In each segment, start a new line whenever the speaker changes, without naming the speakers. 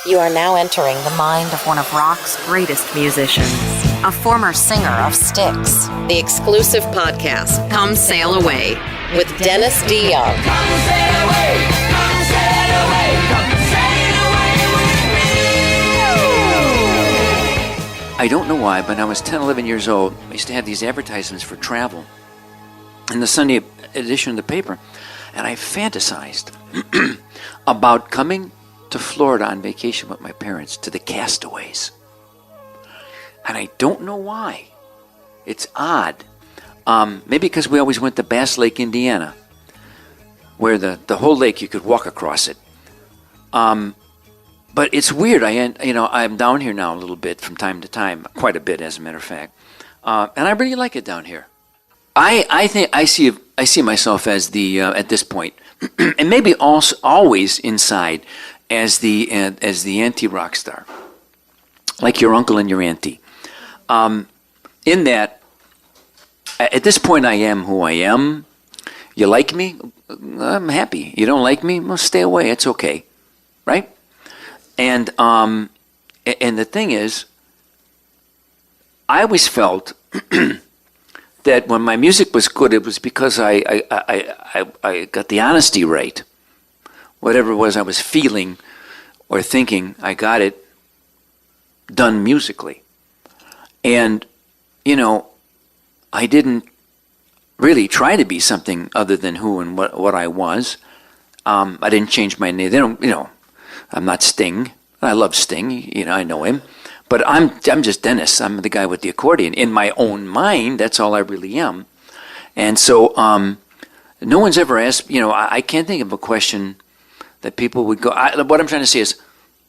You are now entering the mind of one of rock's greatest musicians, a former singer of Styx. The exclusive podcast, Come Sail Away, with Dennis DeYoung.
Come sail away, come sail away, come sail away with me.
I don't know why, but when I was 10, 11 years old, I used to have these advertisements for travel in the Sunday edition of the paper, and I fantasized about coming to Florida on vacation with my parents to the Castaways. And I don't know why. It's odd. Maybe because we always went to Bass Lake, Indiana, where the whole lake, you could walk across it. But it's weird. I'm down here now a little bit from time to time, quite a bit, as a matter of fact. And I really like it down here. I think I see myself as the at this point, and maybe also always inside as the anti-rock star, like your uncle and your auntie. In that, at this point, I am who I am. You like me? I'm happy. You don't like me? Well, stay away. It's okay, right? And the thing is, I always felt that when my music was good, it was because I got the honesty right. Whatever it was I was feeling or thinking, I got it done musically. And, I didn't really try to be something other than who and what I was. I didn't change my name. They don't, I'm not Sting. I love Sting. I know him. But I'm just Dennis. I'm the guy with the accordion. In my own mind, that's all I really am. And so no one's ever asked, I can't think of a question that people would go, what I'm trying to say is,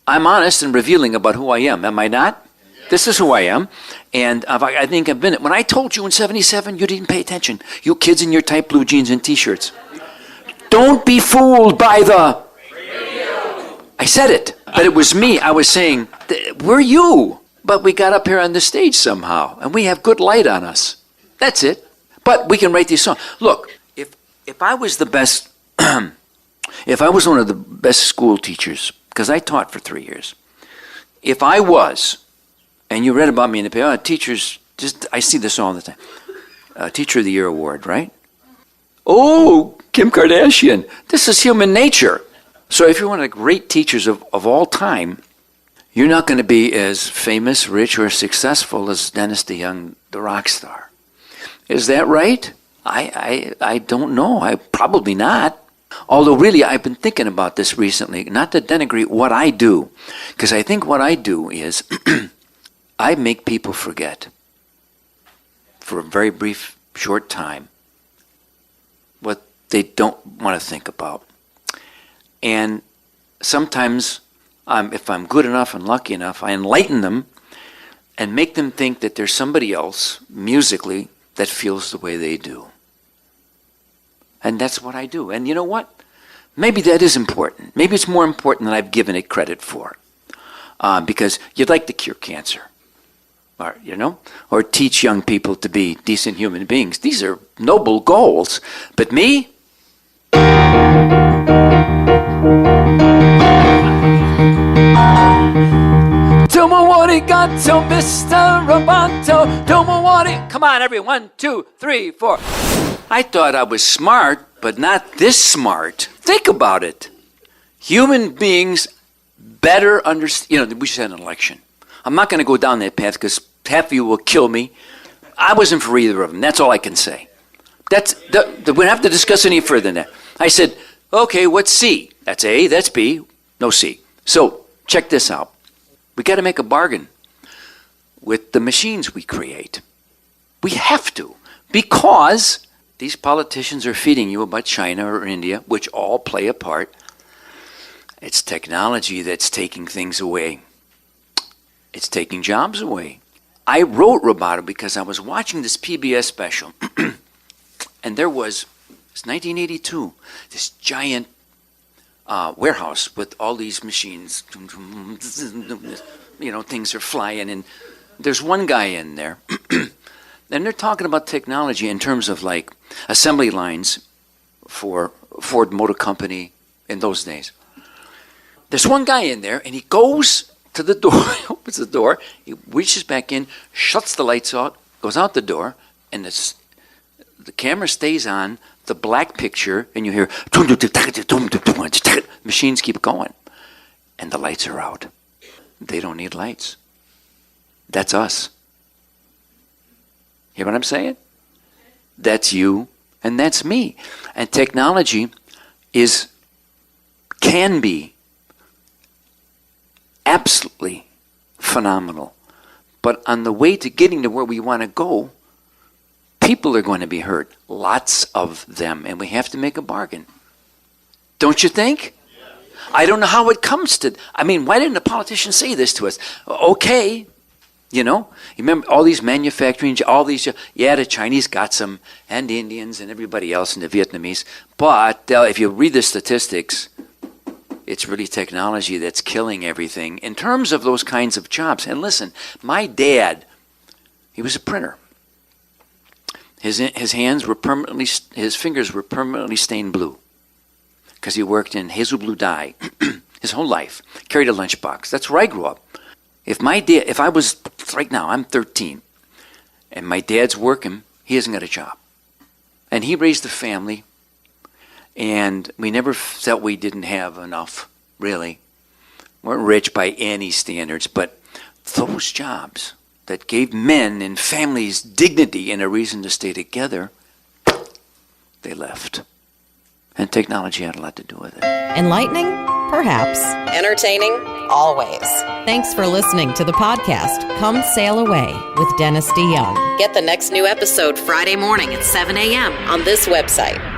I'm honest and revealing about who I am. Am I not? This is who I am. And I think I've been it. When I told you in 77, you didn't pay attention. You kids in your tight blue jeans and T-shirts. Don't be fooled by the... I said it, but it was me. I was saying, we're you. But we got up here on the stage somehow, and we have good light on us. That's it. But we can write these songs. Look, if I was the best, if I was one of the best school teachers, because I taught for 3 years, if I was, and you read about me in the paper, teachers, I see this all the time, Teacher of the Year award, right? Oh, Kim Kardashian, this is human nature. So if you're one of the great teachers of all time, you're not going to be as famous, rich, or successful as Dennis DeYoung, the rock star. Is that right? I don't know. Probably not. Although really, I've been thinking about this recently, not to denigrate what I do, because I think what I do is I make people forget for a very brief, short time what they don't want to think about. And sometimes, if I'm good enough and lucky enough, I enlighten them and make them think that there's somebody else, musically, that feels the way they do. And that's what I do. And you know what? Maybe that is important. Maybe it's more important than I've given it credit for. Because you'd like to cure cancer. Or teach young people to be decent human beings. These are noble goals. But me? Arigato, Mr. Roboto. Come on, everyone. 1, 2, 3, 4. I thought I was smart, but not this smart. Think about it. Human beings better understand. We should have an election. I'm not going to go down that path because half of you will kill me. I wasn't for either of them. That's all I can say. We don't have to discuss any further than that. I said, okay, what's C? That's A, that's B, no C. So check this out. We got to make a bargain with the machines we create. We have to, because these politicians are feeding you about China or India, which all play a part. It's technology that's taking things away. It's taking jobs away. I wrote Roboto because I was watching this PBS special, and there was, it's 1982, this giant warehouse with all these machines. Things are flying, and there's one guy in there, and they're talking about technology in terms of like assembly lines for Ford Motor Company in those days. There's one guy in there, and he goes to the door, opens the door, he reaches back in, shuts the lights out, goes out the door, and the camera stays on the black picture, and you hear, machines keep going, and the lights are out. They don't need lights. That's us. Hear what I'm saying? That's you, and that's me. And technology can be absolutely phenomenal. But on the way to getting to where we want to go, people are going to be hurt. Lots of them. And we have to make a bargain. Don't you think? I don't know how it comes to... I mean, why didn't the politicians say this to us? Okay, you remember all these manufacturing, all these... Yeah, the Chinese got some, and the Indians and everybody else, and the Vietnamese. But if you read the statistics... It's really technology that's killing everything in terms of those kinds of jobs. And listen, my dad, he was a printer. His fingers were permanently stained blue because he worked in hazel blue dye his whole life. Carried a lunchbox. That's where I grew up. If I was right now, I'm 13, and my dad's working, he hasn't got a job, and he raised a family. And we never felt we didn't have enough, really. Weren't rich by any standards, but those jobs that gave men and families dignity and a reason to stay together, they left. And technology had a lot to do with it.
Enlightening? Perhaps. Entertaining? Always. Thanks for listening to the podcast, Come Sail Away with Dennis DeYoung. Get the next new episode Friday morning at 7 a.m. on this website.